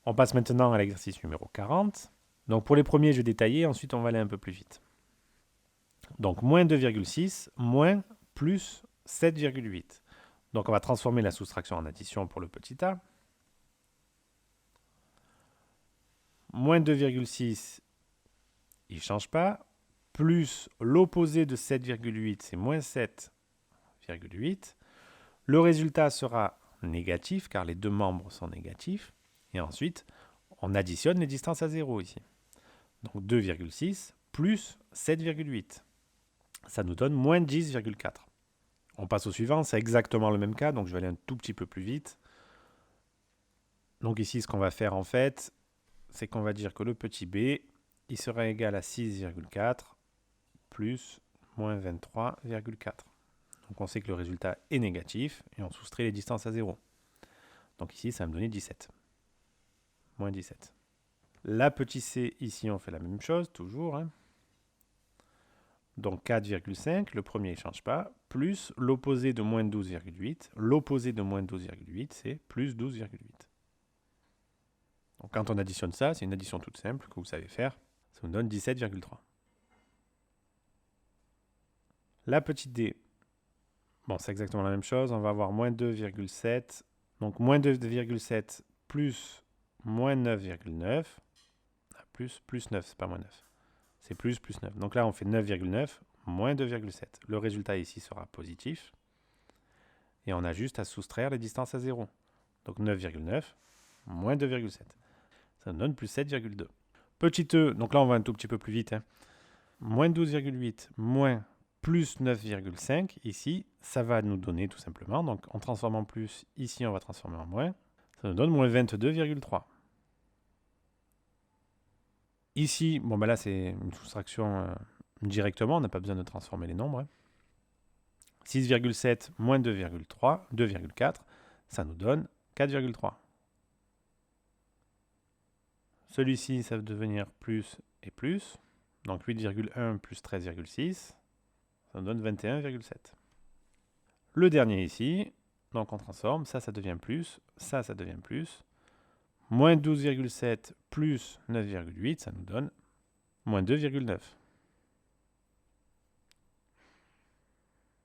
On passe maintenant à l'exercice numéro 40. Donc pour les premiers, je vais détailler, ensuite on va aller un peu plus vite. Donc moins 2,6, moins plus 7,8. Donc on va transformer la soustraction en addition pour le petit a. Moins 2,6, il ne change pas. Plus l'opposé de 7,8, c'est moins 7,8. Le résultat sera négatif, car les deux membres sont négatifs. Et ensuite, on additionne les distances à 0 ici. Donc 2,6 plus 7,8. Ça nous donne moins 10,4. On passe au suivant, c'est exactement le même cas, donc je vais aller un tout petit peu plus vite. Donc ici, ce qu'on va faire en fait, c'est qu'on va dire que le petit b, il sera égal à 6,4 plus moins 23,4. Donc on sait que le résultat est négatif et on soustrait les distances à 0. Donc ici, ça va me donner 17. Moins 17. La petite c, ici, on fait la même chose, toujours. Hein. Donc 4,5, le premier ne change pas, plus l'opposé de moins 12,8. L'opposé de moins 12,8, c'est plus 12,8. Donc quand on additionne ça, c'est une addition toute simple que vous savez faire. Ça nous donne 17,3. La petite d, bon, c'est exactement la même chose. On va avoir moins 2,7. Donc moins 2,7 plus moins 9,9. Plus 9, c'est pas moins 9. C'est plus 9. Donc là, on fait 9,9 moins 2,7. Le résultat ici sera positif. Et on a juste à soustraire les distances à 0. Donc 9,9 moins 2,7. Ça nous donne plus 7,2. Petit e, donc là on va un tout petit peu plus vite. Hein. Moins 12,8 moins plus 9,5. Ici, ça va nous donner tout simplement. Donc on transforme en plus. Ici, on va transformer en moins. Ça nous donne moins 22,3. Ici, bon ben là c'est une soustraction directement. On n'a pas besoin de transformer les nombres. Hein. 6,7 moins 2,3, 2,4, ça nous donne 4,3. Celui-ci, ça va devenir plus et plus. Donc 8,1 plus 13,6, ça nous donne 21,7. Le dernier ici, donc on transforme, ça devient plus, ça devient plus. Moins 12,7 plus 9,8, ça nous donne moins 2,9.